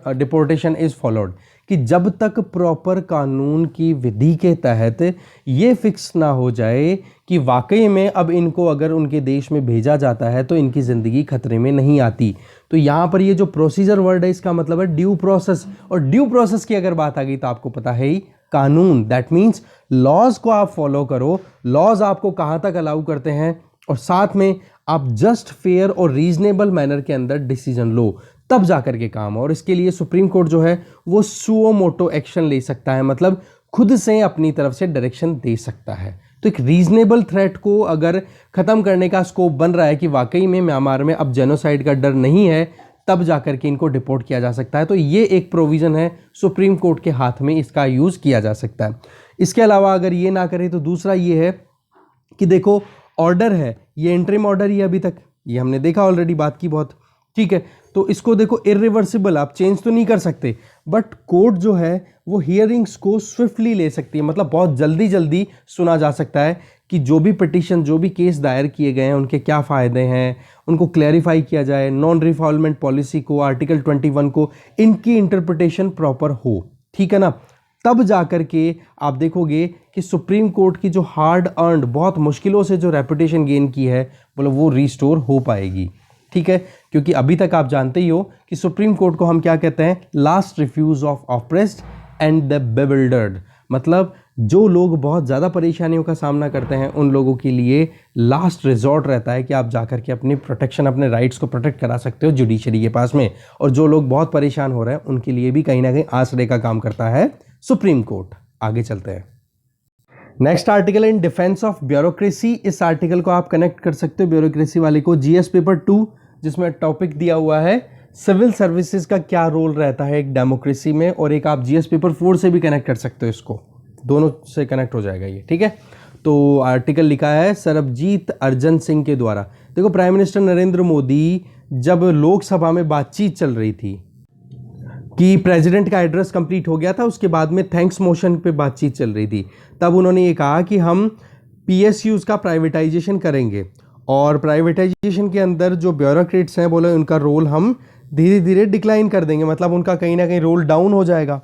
deportation is followed, कि जब तक प्रॉपर कानून की विधि के तहत ये फिक्स ना हो जाए कि वाकई में अब इनको अगर उनके देश में भेजा जाता है तो इनकी ज़िंदगी खतरे में नहीं आती। तो यहाँ पर ये जो प्रोसीजर वर्ड है, इसका मतलब है ड्यू प्रोसेस, और ड्यू प्रोसेस की अगर बात आ गई तो आपको पता है ही कानून, दैट मीन्स लॉज को आप फॉलो करो, लॉज आपको कहाँ तक अलाउ करते हैं, और साथ में आप जस्ट फेयर और रीजनेबल मैनर के अंदर डिसीजन लो, तब जाकर के काम हो। और इसके लिए सुप्रीम कोर्ट जो है वो सुओ मोटो एक्शन ले सकता है, मतलब खुद से अपनी तरफ से डायरेक्शन दे सकता है। तो एक रीजनेबल थ्रेट को अगर ख़त्म करने का स्कोप बन रहा है कि वाकई में म्यांमार में अब जेनोसाइड का डर नहीं है, तब जाकर के इनको डिपोर्ट किया जा सकता है। तो ये एक प्रोविज़न है, सुप्रीम कोर्ट के हाथ में इसका यूज़ किया जा सकता है। इसके अलावा अगर ये ना करे तो दूसरा ये है कि देखो ऑर्डर है, ये इंटरिम ऑर्डर ही है अभी तक, ये हमने देखा ऑलरेडी, बात की बहुत, ठीक है। तो इसको देखो इरिवर्सिबल, आप चेंज तो नहीं कर सकते, बट कोर्ट जो है वो हियरिंग्स को स्विफ्टली ले सकती है, मतलब बहुत जल्दी जल्दी सुना जा सकता है कि जो भी पिटिशन, जो भी केस दायर किए गए हैं उनके क्या फ़ायदे हैं, उनको क्लैरिफाई किया जाए, नॉन रिफॉल्वमेंट पॉलिसी को, आर्टिकल 21 को, इनकी इंटरप्रिटेशन प्रॉपर हो, ठीक है ना। तब जाकर के आप देखोगे कि सुप्रीम कोर्ट की जो हार्ड अर्नड, बहुत मुश्किलों से जो रेपुटेशन गेन की है, बोलो वो रिस्टोर हो पाएगी, ठीक है। क्योंकि अभी तक आप जानते ही हो कि सुप्रीम कोर्ट को हम क्या कहते हैं, last refuge of oppressed and the bewildered, मतलब जो लोग बहुत ज़्यादा परेशानियों का सामना करते हैं उन लोगों के लिए लास्ट रिजॉर्ट रहता है कि आप जाकर के अपनी प्रोटेक्शन, अपने राइट्स को प्रोटेक्ट करा सकते हो जुडिशरी के पास में, और जो लोग बहुत परेशान हो रहे हैं उनके लिए भी कहीं ना कहीं आश्रय का काम करता है सुप्रीम कोर्ट। आगे चलते हैं, next article in defence of bureaucracy. इस आर्टिकल को आप कनेक्ट कर सकते हो ब्यूरोक्रेसी वाले को GS पेपर 2, जिसमें टॉपिक दिया हुआ है सिविल सर्विसेज का क्या रोल रहता है एक डेमोक्रेसी में, और एक आप GS पेपर 4 से भी कनेक्ट कर सकते हो, इसको दोनों से कनेक्ट हो जाएगा ये, ठीक है। तो आर्टिकल लिखा है सरबजीत अर्जन सिंह के द्वारा। देखो प्राइम मिनिस्टर नरेंद्र मोदी, जब लोकसभा में बातचीत चल रही थी कि प्रेसिडेंट का एड्रेस कंप्लीट हो गया था, उसके बाद में थैंक्स मोशन पे बातचीत चल रही थी, तब उन्होंने ये कहा कि हम PSUs का प्राइवेटाइजेशन करेंगे, और प्राइवेटाइजेशन के अंदर जो ब्यूरोक्रेट्स हैं, बोले उनका रोल हम धीरे धीरे डिक्लाइन कर देंगे, मतलब उनका कहीं ना कहीं रोल डाउन हो जाएगा।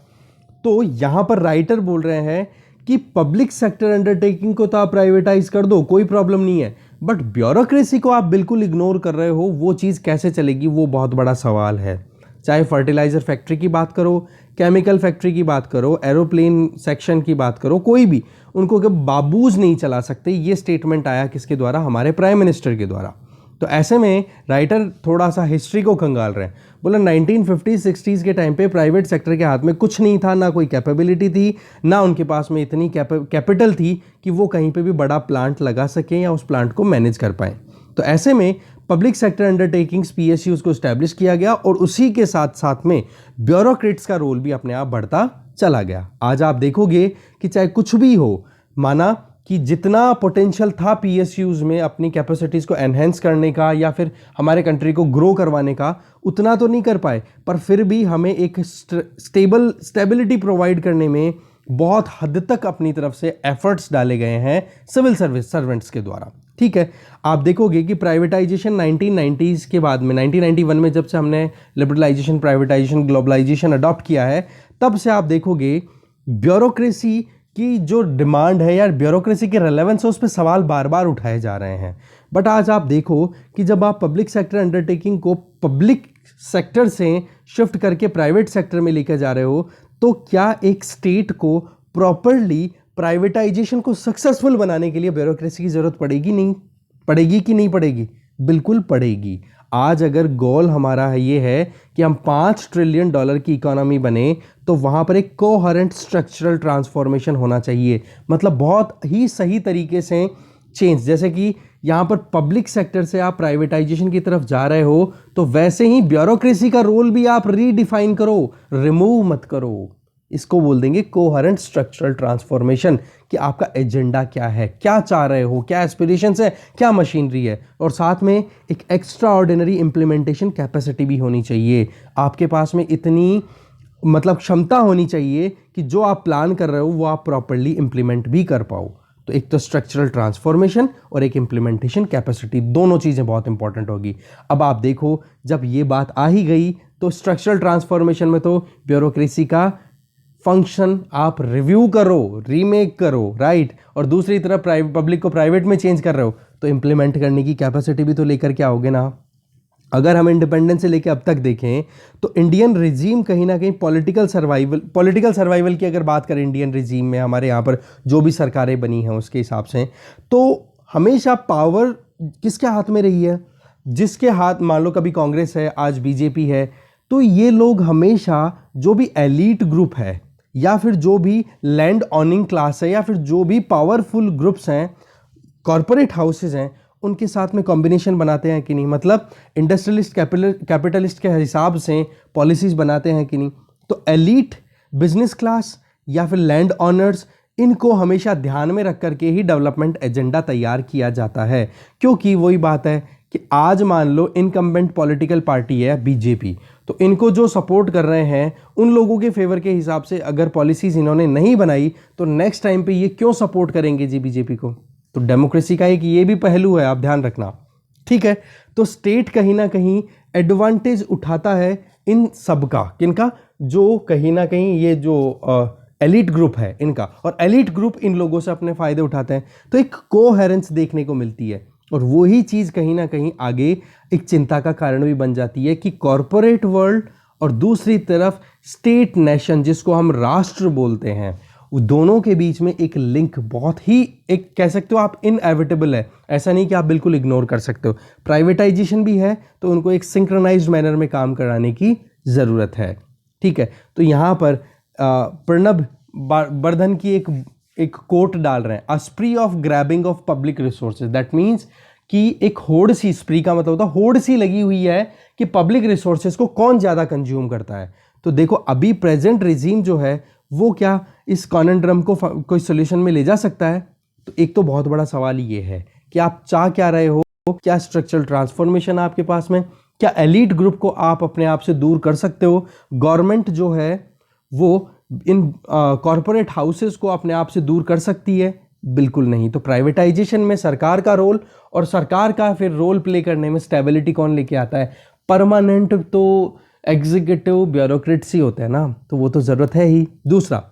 तो यहाँ पर राइटर बोल रहे हैं कि पब्लिक सेक्टर अंडरटेकिंग को तो आप प्राइवेटाइज कर दो, कोई प्रॉब्लम नहीं है, बट ब्यूरोक्रेसी को आप बिल्कुल इग्नोर कर रहे हो, वो चीज़ कैसे चलेगी, वो बहुत बड़ा सवाल है। चाहे फर्टिलाइज़र फैक्ट्री की बात करो, केमिकल फैक्ट्री की बात करो, एरोप्लेन सेक्शन की बात करो, कोई भी उनको के बाबूज नहीं चला सकते। ये स्टेटमेंट आया किसके द्वारा, हमारे प्राइम मिनिस्टर के द्वारा। तो ऐसे में राइटर थोड़ा सा हिस्ट्री को कंगाल रहे हैं। बोला 1950-60s के टाइम पे प्राइवेट सेक्टर के हाथ में कुछ नहीं था, ना कोई कैपेबिलिटी थी, ना उनके पास में इतनी कैपिटल थी कि वो कहीं पे भी बड़ा प्लांट लगा सकें या उस प्लांट को मैनेज कर पाएँ। तो ऐसे में पब्लिक सेक्टर अंडरटेकिंग्स PSUs को स्टैब्लिश किया गया और उसी के साथ साथ में ब्यूरोक्रेट्स का रोल भी अपने आप बढ़ता चला गया। आज आप देखोगे कि चाहे कुछ भी हो, माना कि जितना पोटेंशियल था PSUs में अपनी कैपेसिटीज़ को एनहेंस करने का या फिर हमारे कंट्री को ग्रो करवाने का, उतना तो नहीं कर पाए, पर फिर भी हमें एक स्टेबिलिटी प्रोवाइड करने में बहुत हद तक अपनी तरफ से एफर्ट्स डाले गए हैं सिविल सर्विस सर्वेंट्स के द्वारा। ठीक है, आप देखोगे कि प्राइवेटाइजेशन 1990s के बाद में 1991 में जब से हमने लिबरलाइजेशन, प्राइवेटाइजेशन, ग्लोबलाइजेशन अडॉप्ट किया है, तब से आप देखोगे ब्यूरोक्रेसी की जो डिमांड है या ब्यूरोक्रेसी की रेलेवेंस है, उस पर सवाल बार बार उठाए जा रहे हैं। बट आज आप देखो कि जब आप पब्लिक सेक्टर अंडरटेकिंग को पब्लिक सेक्टर से शिफ्ट करके प्राइवेट सेक्टर में लेकर जा रहे हो, तो क्या एक स्टेट को प्रॉपरली प्राइवेटाइजेशन को सक्सेसफुल बनाने के लिए ब्यूरोक्रेसी की जरूरत पड़ेगी नहीं पड़ेगी कि नहीं पड़ेगी? बिल्कुल पड़ेगी। आज अगर गोल हमारा है ये है कि हम $5 ट्रिलियन की इकोनॉमी बने, तो वहाँ पर एक कोहेरेंट स्ट्रक्चरल ट्रांसफॉर्मेशन होना चाहिए। मतलब बहुत ही सही तरीके से चेंज, जैसे कि यहाँ पर पब्लिक सेक्टर से आप प्राइवेटाइजेशन की तरफ जा रहे हो, तो वैसे ही ब्यूरोक्रेसी का रोल भी आप रीडिफाइन करो, रिमूव मत करो। इसको बोल देंगे कोहेरेंट स्ट्रक्चरल ट्रांसफॉर्मेशन, कि आपका एजेंडा क्या है, क्या चाह रहे हो, क्या एस्पिरेशंस है, क्या मशीनरी है, और साथ में एक एक्स्ट्रा ऑर्डिनरी इम्प्लीमेंटेशन कैपेसिटी भी होनी चाहिए। आपके पास में इतनी मतलब क्षमता होनी चाहिए कि जो आप प्लान कर रहे हो वो आप प्रॉपरली इम्प्लीमेंट भी कर पाओ। तो एक तो स्ट्रक्चरल ट्रांसफॉर्मेशन और एक इम्प्लीमेंटेशन कैपेसिटी, दोनों चीज़ें बहुत इंपॉर्टेंट होगी। अब आप देखो, जब ये बात आ ही गई, तो स्ट्रक्चरल ट्रांसफॉर्मेशन में तो ब्यूरोक्रेसी का फंक्शन आप रिव्यू करो, रीमेक करो, राइट, और दूसरी तरफ पब्लिक को प्राइवेट में चेंज कर रहे हो, तो इम्प्लीमेंट करने की कैपेसिटी भी तो लेकर के आओगे ना। अगर हम इंडिपेंडेंस से लेकर अब तक देखें, तो इंडियन रिजीम कहीं ना कहीं पॉलिटिकल सर्वाइवल की अगर बात करें, इंडियन रिजीम में हमारे यहाँ पर जो भी सरकारें बनी हैं उसके हिसाब से, तो हमेशा पावर किसके हाथ में रही है? जिसके हाथ, मान लो कभी कांग्रेस है, आज बीजेपी है, तो ये लोग हमेशा जो भी एलीट ग्रुप है या फिर जो भी लैंड ऑनिंग क्लास है या फिर जो भी पावरफुल ग्रुप्स हैं, कॉरपोरेट हाउसेज हैं, उनके साथ में कॉम्बिनेशन बनाते हैं कि नहीं? मतलब इंडस्ट्रियलिस्ट कैपिटलिस्ट के हिसाब से पॉलिसीज बनाते हैं कि नहीं? तो एलीट, बिजनेस क्लास या फिर लैंड ऑनर्स, इनको हमेशा ध्यान में रख करके ही डेवलपमेंट एजेंडा तैयार किया जाता है। क्योंकि वही बात है कि आज मान लो इनकम्बेंट पॉलिटिकल पार्टी है बीजेपी, तो इनको जो सपोर्ट कर रहे हैं उन लोगों के फेवर के हिसाब से अगर पॉलिसीज इन्होंने नहीं बनाई, तो नेक्स्ट टाइम पे ये क्यों सपोर्ट करेंगे जी बीजेपी को? तो डेमोक्रेसी का एक ये भी पहलू है, आप ध्यान रखना। ठीक है, तो स्टेट कहीं ना कहीं एडवांटेज उठाता है इन सब का, किनका? जो कहीं ना कहीं ये जो एलीट ग्रुप है इनका, और एलीट ग्रुप इन लोगों से अपने फायदे उठाते हैं। तो एक कोहेरेंस देखने को मिलती है, और वही चीज़ कहीं ना कहीं आगे एक चिंता का कारण भी बन जाती है कि कॉरपोरेट वर्ल्ड और दूसरी तरफ स्टेट नेशन, जिसको हम राष्ट्र बोलते हैं, वो दोनों के बीच में एक लिंक बहुत ही, एक कह सकते हो आप, इनएविटेबल है। ऐसा नहीं कि आप बिल्कुल इग्नोर कर सकते हो। प्राइवेटाइजेशन भी है तो उनको एक सिंक्रोनाइज्ड मैनर में काम कराने की ज़रूरत है। ठीक है, तो यहाँ पर प्रणब बर्धन की एक कोट डाल रहे हैं, a spree of grabbing of public resources. That means कि एक होड़ सी, स्प्री का मतलब होता है होड़ सी लगी हुई है कि पब्लिक रिसोर्सेज को कौन ज़्यादा कंज्यूम करता है। तो देखो, अभी प्रेजेंट रिजीम जो है वो क्या इस कॉन्ड्रम को कोई सोल्यूशन में ले जा सकता है? तो एक तो बहुत बड़ा सवाल ये है कि आप चाह क्या रहे हो, क्या स्ट्रक्चरल ट्रांसफॉर्मेशन आपके पास में, क्या एलीट ग्रुप को आप अपने आप से दूर कर सकते हो? गवर्नमेंट जो है वो इन कॉरपोरेट हाउसेस को अपने आप से दूर कर सकती है? बिल्कुल नहीं। तो प्राइवेटाइजेशन में सरकार का रोल, और सरकार का फिर रोल प्ले करने में स्टेबिलिटी कौन लेके आता है? परमानेंट तो एग्जीक्यूटिव ब्यूरोक्रेट्स ही होते हैं ना, तो वो तो ज़रूरत है ही। दूसरा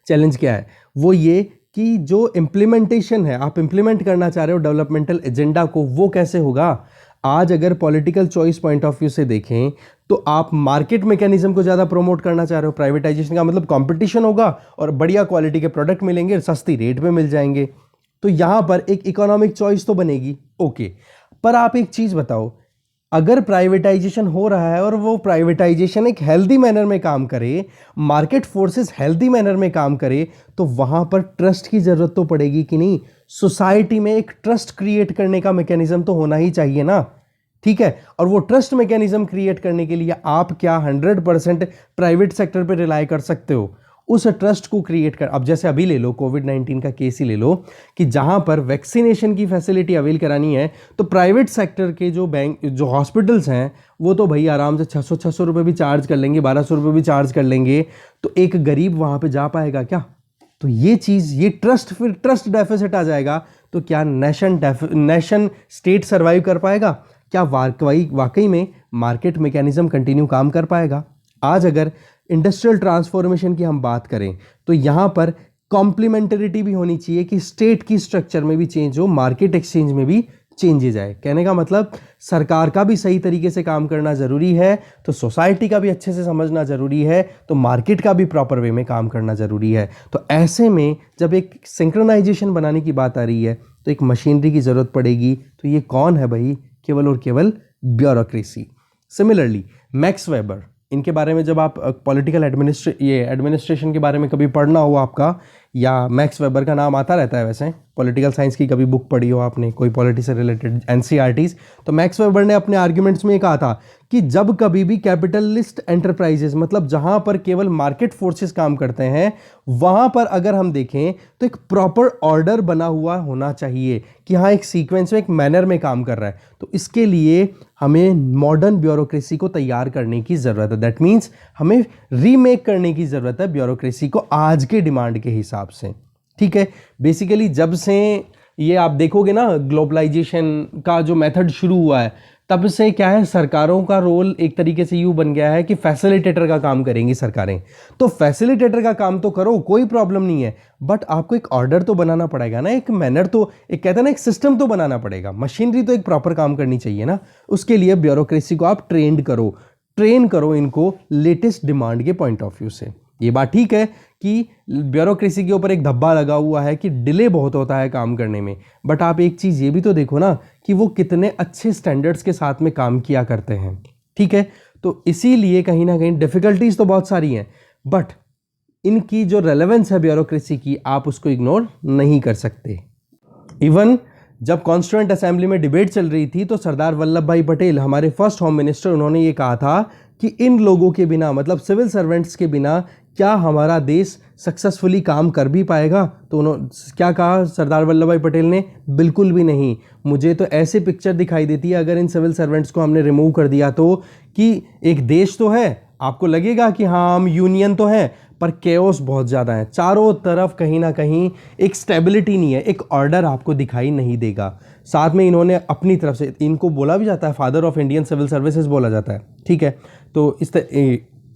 चैलेंज क्या है? वो ये कि जो इम्प्लीमेंटेशन है, आप इम्प्लीमेंट करना चाह रहे हो डेवलपमेंटल एजेंडा को, वो कैसे होगा? आज अगर political choice point of view से देखें तो आप मार्केट मैकेनिज्म को ज़्यादा प्रमोट करना चाह रहे हो। प्राइवेटाइजेशन का मतलब कंपटीशन होगा और बढ़िया क्वालिटी के प्रोडक्ट मिलेंगे, सस्ती रेट पे मिल जाएंगे। तो यहाँ पर एक इकोनॉमिक चॉइस तो बनेगी, ओके। पर आप एक चीज बताओ, अगर प्राइवेटाइजेशन हो रहा है और वो प्राइवेटाइजेशन एक हेल्दी मैनर में काम करे, मार्केट फोर्सेस हेल्दी मैनर में काम करे, तो वहां पर ट्रस्ट की जरूरत तो पड़ेगी कि नहीं? सोसाइटी में एक ट्रस्ट क्रिएट करने का मैकेनिज्म तो होना ही चाहिए ना, ठीक है? और वो ट्रस्ट मैकेनिज्म क्रिएट करने के लिए आप क्या 100% प्राइवेट सेक्टर पे रिलाई कर सकते हो? उस ट्रस्ट को क्रिएट कर, अब जैसे अभी ले लो कोविड-19 का केस ही ले लो, कि जहां पर वैक्सीनेशन की फैसिलिटी अवेल करानी है, तो प्राइवेट सेक्टर के जो बैंक, जो हॉस्पिटल्स हैं, वो तो भाई आराम से 600 रुपए भी चार्ज कर लेंगे, 1200 रुपए भी चार्ज कर लेंगे, तो एक गरीब वहां पे जा पाएगा क्या? तो ये चीज, ये ट्रस्ट, फिर ट्रस्ट डेफिसिट आ जाएगा, तो क्या नेशन स्टेट सर्वाइव कर पाएगा? क्या वाकई में मार्केट मैकेनिज्म कंटिन्यू काम कर पाएगा? आज अगर इंडस्ट्रियल ट्रांसफॉर्मेशन की हम बात करें, तो यहां पर कॉम्प्लीमेंटरिटी भी होनी चाहिए कि स्टेट की स्ट्रक्चर में भी चेंज हो, मार्केट एक्सचेंज में भी चेंजेज आए। कहने का मतलब सरकार का भी सही तरीके से काम करना जरूरी है, तो सोसाइटी का भी अच्छे से समझना जरूरी है, तो मार्केट का भी प्रॉपर वे में काम करना जरूरी है। तो ऐसे में जब एक सिंक्रोनाइजेशन बनाने की बात आ रही है, तो एक मशीनरी की जरूरत पड़ेगी। तो ये कौन है भाई? केवल और केवल ब्यूरोक्रेसी। सिमिलरली मैक्स वेबर, इनके बारे में जब आप पॉलिटिकल एडमिनिस्ट्रेशन के बारे में कभी पढ़ना हो आपका, या मैक्स वेबर का नाम आता रहता है, वैसे पॉलिटिकल साइंस की कभी बुक पढ़ी हो आपने, कोई पॉलिटी से रिलेटेड एनसीईआरटीज, तो मैक्स वेबर ने अपने आर्ग्यूमेंट्स में कहा था कि जब कभी भी कैपिटलिस्ट एंटरप्राइजेस, मतलब जहां पर केवल मार्केट फोर्सेस काम करते हैं, वहां पर अगर हम देखें तो एक प्रॉपर ऑर्डर बना हुआ होना चाहिए कि हाँ एक सीक्वेंस में, एक मैनर में काम कर रहा है। तो इसके लिए हमें मॉडर्न ब्यूरोक्रेसी को तैयार करने की जरूरत है। दैट मीन्स हमें रीमेक करने की जरूरत है ब्यूरोक्रेसी को आज के डिमांड के हिसाब से, ठीक है? बेसिकली जब से ये आप देखोगे ना, ग्लोबलाइजेशन का जो मेथड शुरू हुआ है, तब से क्या है, सरकारों का रोल एक तरीके से यूं बन गया है कि फैसिलिटेटर का काम करेंगी सरकारें। तो फैसिलिटेटर का काम तो करो, कोई प्रॉब्लम नहीं है, बट आपको एक ऑर्डर तो बनाना पड़ेगा ना, एक मैनर तो, एक कहते हैं ना, एक सिस्टम तो बनाना पड़ेगा। मशीनरी तो एक प्रॉपर काम करनी चाहिए ना। उसके लिए ब्यूरोक्रेसी को आप ट्रेन करो इनको लेटेस्ट डिमांड के पॉइंट ऑफ व्यू से। ये बात ठीक है कि ब्यूरोक्रेसी के ऊपर एक धब्बा लगा हुआ है कि डिले बहुत होता है काम करने में, बट आप एक चीज ये भी तो देखो ना कि वो कितने अच्छे स्टैंडर्ड्स के साथ में काम किया करते हैं, ठीक है? तो इसीलिए कहीं ना कहीं डिफिकल्टीज तो बहुत सारी हैं, बट इनकी जो रेलेवेंस है ब्यूरोक्रेसी की, आप उसको इग्नोर नहीं कर सकते। इवन जब कॉन्स्टिट्यूएंट असेंबली में डिबेट चल रही थी, तो सरदार वल्लभ भाई पटेल, हमारे फर्स्ट होम मिनिस्टर, उन्होंने ये कहा था कि इन लोगों के बिना, मतलब सिविल सर्वेंट्स के बिना, क्या हमारा देश सक्सेसफुली काम कर भी पाएगा? तो उन्होंने क्या कहा सरदार वल्लभ भाई पटेल ने? बिल्कुल भी नहीं। मुझे तो ऐसी पिक्चर दिखाई देती है, अगर इन सिविल सर्वेंट्स को हमने रिमूव कर दिया तो, कि एक देश तो है, आपको लगेगा कि हाँ हम यूनियन तो है, पर केओस बहुत ज़्यादा है चारों तरफ, कहीं ना कहीं एक स्टेबिलिटी नहीं है, एक ऑर्डर आपको दिखाई नहीं देगा। साथ में इन्होंने अपनी तरफ से, इनको बोला भी जाता है father of Indian civil services बोला जाता है, ठीक है? तो इस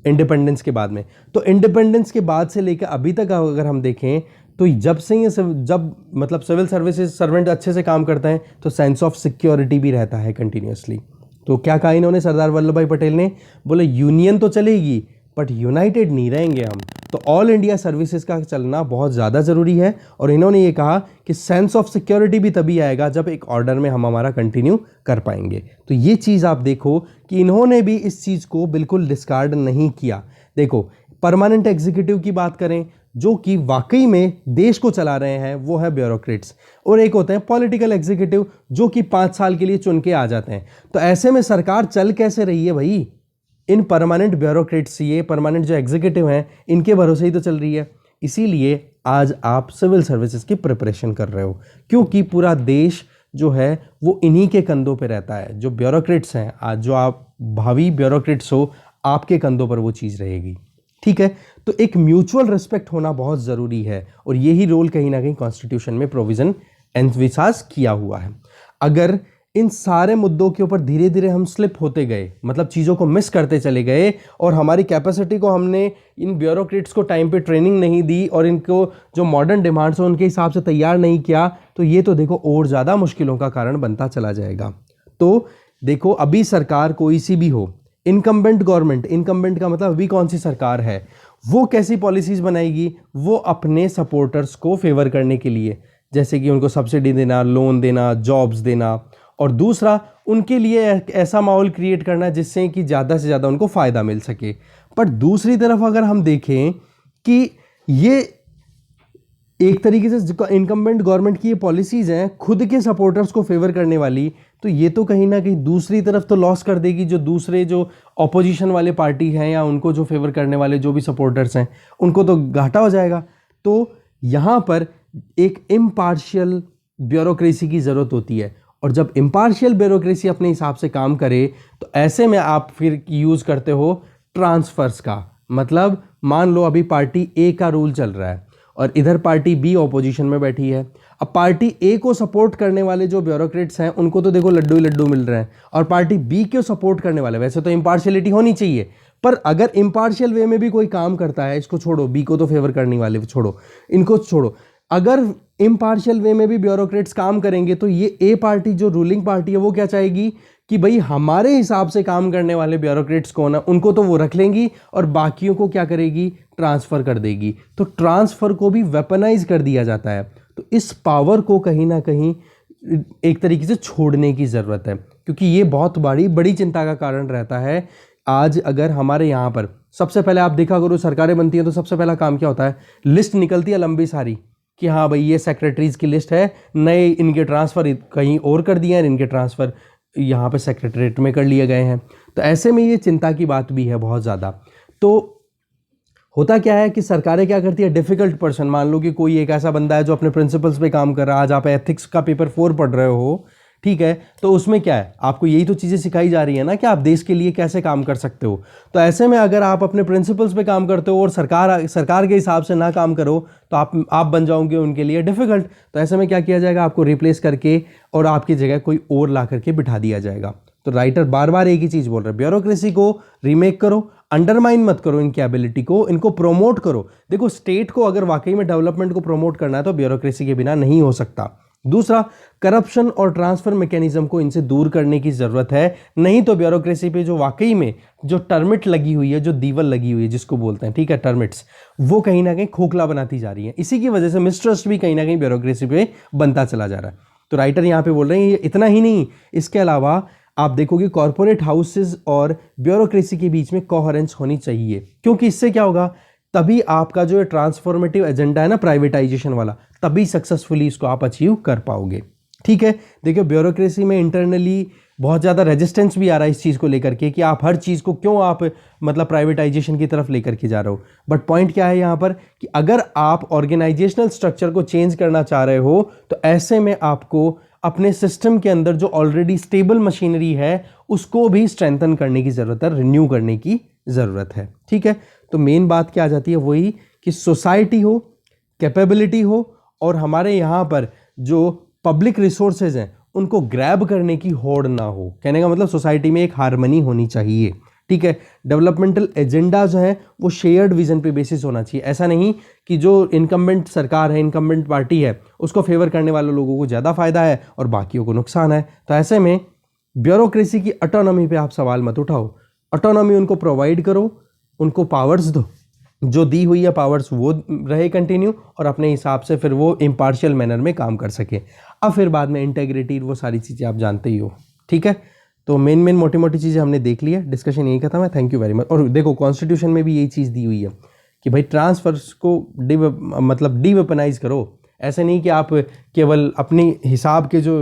इंडिपेंडेंस के बाद में, तो इंडिपेंडेंस के बाद से लेकर अभी तक अगर हम देखें, तो जब से ये जब मतलब सिविल सर्विसेज सर्वेंट अच्छे से काम करते हैं, तो सेंस ऑफ सिक्योरिटी भी रहता है कंटिन्यूअसली। तो क्या कहा इन्होंने, सरदार वल्लभ भाई पटेल ने? बोले यूनियन तो चलेगी, बट यूनाइटेड नहीं रहेंगे हम। तो ऑल इंडिया सर्विसेज का चलना बहुत ज़्यादा ज़रूरी है। और इन्होंने ये कहा कि सेंस ऑफ सिक्योरिटी भी तभी आएगा जब एक ऑर्डर में हम हमारा कंटिन्यू कर पाएंगे। तो ये चीज़ आप देखो कि इन्होंने भी इस चीज़ को बिल्कुल डिस्कार्ड नहीं किया। देखो, परमानेंट एग्जीक्यूटिव की बात करें, जो कि वाकई में देश को चला रहे हैं, वो है ब्यूरोक्रेट्स, और एक होते हैं पॉलिटिकल एग्जीक्यूटिव, जो कि 5 साल के लिए चुन के आ जाते हैं। तो ऐसे में सरकार चल कैसे रही है भाई? इन परमानेंट ब्यूरोक्रेट्स, ये परमानेंट जो एग्जीक्यूटिव हैं, इनके भरोसे ही तो चल रही है। इसीलिए आज आप सिविल सर्विसेज की प्रिपरेशन कर रहे हो, क्योंकि पूरा देश जो है वो इन्हीं के कंधों पे रहता है। जो ब्यूरोक्रेट्स हैं, आज जो आप भावी ब्यूरोक्रेट्स हो, आपके कंधों पर वो चीज़ रहेगी, ठीक है? तो एक म्यूचुअल रिस्पेक्ट होना बहुत ज़रूरी है, और यही रोल कहीं ना कहीं कॉन्स्टिट्यूशन में प्रोविज़न एनविसाज किया हुआ है। अगर इन सारे मुद्दों के ऊपर धीरे धीरे हम स्लिप होते गए, मतलब चीज़ों को मिस करते चले गए, और हमारी कैपेसिटी को हमने इन ब्यूरोक्रेट्स को टाइम पे ट्रेनिंग नहीं दी, और इनको जो मॉडर्न डिमांड्स हैं उनके हिसाब से तैयार नहीं किया, तो ये तो देखो और ज़्यादा मुश्किलों का कारण बनता चला जाएगा। तो देखो, अभी सरकार कोई सी भी हो, इनकम्बेंट गवर्नमेंट, इनकम्बेंट का मतलब अभी कौन सी सरकार है, वो कैसी पॉलिसीज़ बनाएगी? वो अपने सपोर्टर्स को फेवर करने के लिए, जैसे कि उनको सब्सिडी देना, लोन देना, जॉब्स देना, और दूसरा उनके लिए ऐसा माहौल क्रिएट करना जिससे कि ज़्यादा से ज़्यादा उनको फ़ायदा मिल सके। पर दूसरी तरफ अगर हम देखें कि ये एक तरीके से इनकम्बेंट गवर्नमेंट की ये पॉलिसीज़ हैं खुद के सपोर्टर्स को फेवर करने वाली, तो ये तो कहीं ना कहीं दूसरी तरफ तो लॉस कर देगी जो दूसरे जो ऑपोजिशन वाले पार्टी हैं या उनको जो फेवर करने वाले जो भी सपोर्टर्स हैं उनको तो घाटा हो जाएगा। तो यहाँ पर एक इम्पार्शियल ब्यूरोक्रेसी की ज़रूरत होती है, और जब इम्पार्शियल ब्यूरोक्रेसी अपने हिसाब से काम करे तो ऐसे में आप फिर यूज़ करते हो ट्रांसफर्स का। मतलब मान लो अभी पार्टी ए का रूल चल रहा है और इधर पार्टी बी ऑपोजिशन में बैठी है। अब पार्टी ए को सपोर्ट करने वाले जो ब्यूरोक्रेट्स हैं उनको तो देखो लड्डू ही लड्डू मिल रहे हैं, और पार्टी बी को सपोर्ट करने वाले, वैसे तो इम्पार्शियलिटी होनी चाहिए, पर अगर इम्पार्शियल वे में भी कोई काम करता है, इसको छोड़ो, बी को तो फेवर करने वाले छोड़ो, इनको छोड़ो, अगर इम्पार्शियल वे में भी ब्यूरोक्रेट्स काम करेंगे तो ये ए पार्टी जो रूलिंग पार्टी है वो क्या चाहेगी कि भाई हमारे हिसाब से काम करने वाले ब्यूरोक्रेट्स कौन है उनको तो वो रख लेंगी और बाकियों को क्या करेगी, ट्रांसफ़र कर देगी। तो ट्रांसफ़र को भी वेपनाइज कर दिया जाता है। तो इस पावर को कहीं ना कहीं एक तरीके से छोड़ने की ज़रूरत है, क्योंकि ये बहुत बड़ी चिंता का कारण रहता है। आज अगर हमारे यहाँ पर सबसे पहले आप देखा करो सरकारें बनती हैं तो सबसे पहला काम क्या होता है, लिस्ट निकलती है लंबी सारी कि हाँ भाई ये सेक्रेटरीज की लिस्ट है, नए इनके ट्रांसफ़र कहीं और कर दिए हैं, इनके ट्रांसफ़र यहाँ पे सेक्रेटरीट में कर लिए गए हैं। तो ऐसे में ये चिंता की बात भी है बहुत ज़्यादा। तो होता क्या है कि सरकारें क्या करती है, डिफ़िकल्ट पर्सन, मान लो कि कोई एक ऐसा बंदा है जो अपने प्रिंसिपल्स पे काम कर रहा है, आज आप एथिक्स का पेपर 4 पढ़ रहे हो, ठीक है, तो उसमें क्या है, आपको यही तो चीज़ें सिखाई जा रही है ना कि आप देश के लिए कैसे काम कर सकते हो। तो ऐसे में अगर आप अपने प्रिंसिपल्स पे काम करते हो और सरकार के हिसाब से ना काम करो तो आप बन जाओगे उनके लिए डिफ़िकल्ट। तो ऐसे में क्या किया जाएगा, आपको रिप्लेस करके और आपकी जगह कोई और ला करके बिठा दिया जाएगा। तो राइटर बार बार एक ही चीज़ बोल रहे हैं, ब्यूरोक्रेसी को रीमेक करो, अंडरमाइन मत करो इनकी एबिलिटी को, इनको प्रमोट करो। देखो स्टेट को अगर वाकई में डेवलपमेंट को प्रमोट करना है तो ब्यूरोक्रेसी के बिना नहीं हो सकता। दूसरा, करप्शन और ट्रांसफर मैकेनिज्म को इनसे दूर करने की ज़रूरत है, नहीं तो ब्यूरोक्रेसी पे जो वाकई में जो टर्मिट लगी हुई है, जो दीवल लगी हुई है जिसको बोलते हैं, ठीक है, टर्मिट्स, वो कहीं ना कहीं खोखला बनाती जा रही है। इसी की वजह से मिसट्रस्ट भी कहीं ना कहीं ब्यूरोक्रेसी पे बनता चला जा रहा है। तो राइटर यहाँ पे बोल रहे हैं ये इतना ही नहीं, इसके अलावा आप देखोगे कॉरपोरेट हाउसेज और ब्यूरोक्रेसी के बीच में कोहेरेंस होनी चाहिए, क्योंकि इससे क्या होगा, तभी आपका जो ट्रांसफॉर्मेटिव एजेंडा है ना प्राइवेटाइजेशन वाला, तभी सक्सेसफुली इसको आप अचीव कर पाओगे। ठीक है, देखिए ब्यूरोक्रेसी में इंटरनली बहुत ज़्यादा रेजिस्टेंस भी आ रहा है इस चीज़ को लेकर के कि आप हर चीज़ को क्यों आप मतलब प्राइवेटाइजेशन की तरफ लेकर के जा रहे हो। बट पॉइंट क्या है यहाँ पर कि अगर आप ऑर्गेनाइजेशनल स्ट्रक्चर को चेंज करना चाह रहे हो तो ऐसे में आपको अपने सिस्टम के अंदर जो ऑलरेडी स्टेबल मशीनरी है उसको भी स्ट्रेंथन करने की ज़रूरत है, रिन्यू करने की ज़रूरत है। ठीक है, तो मेन बात क्या आ जाती है, वही कि सोसाइटी हो, कैपेबिलिटी हो, और हमारे यहाँ पर जो पब्लिक रिसोर्सेज हैं उनको ग्रैब करने की होड़ ना हो। कहने का मतलब सोसाइटी में एक हार्मनी होनी चाहिए। ठीक है, डेवलपमेंटल एजेंडा जो है वो शेयर्ड विजन पे बेसिस होना चाहिए। ऐसा नहीं कि जो इनकम्बेंट सरकार है, इनकम्बेंट पार्टी है, उसको फेवर करने वाले लोगों को ज़्यादा फायदा है और बाकियों को नुकसान है। तो ऐसे में ब्यूरोक्रेसी की ऑटोनॉमी पे आप सवाल मत उठाओ, ऑटोनॉमी उनको प्रोवाइड करो, उनको पावर्स दो, जो दी हुई है पावर्स वो रहे कंटिन्यू, और अपने हिसाब से फिर वो इम्पार्शियल मैनर में काम कर सके। अब फिर बाद में इंटेग्रिटी, वो सारी चीज़ें आप जानते ही हो। ठीक है, तो मेन मोटी मोटी चीज़ें हमने देख ली है, डिस्कशन यही खत्म है। Thank you very much. और देखो कॉन्स्टिट्यूशन में भी यही चीज़ दी हुई है कि भाई ट्रांसफर्स को डीवेपनाइज करो। ऐसे नहीं कि आप केवल अपने हिसाब के जो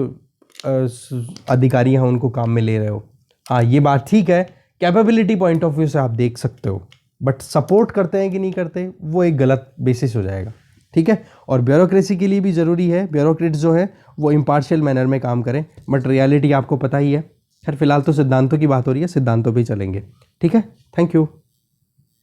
अधिकारी हैं उनको काम में ले रहे हो। हाँ, ये बात ठीक है, कैपेबिलिटी पॉइंट ऑफ व्यू से आप देख सकते हो, बट सपोर्ट करते हैं कि नहीं करते वो एक गलत बेसिस हो जाएगा। ठीक है, और ब्यूरोक्रेसी के लिए भी ज़रूरी है ब्यूरोक्रेट्स जो है वो इम्पार्शियल मैनर में काम करें, बट रियलिटी आपको पता ही है। खैर फिलहाल तो सिद्धांतों की बात हो रही है, सिद्धांतों पे ही चलेंगे। ठीक है, थैंक यू।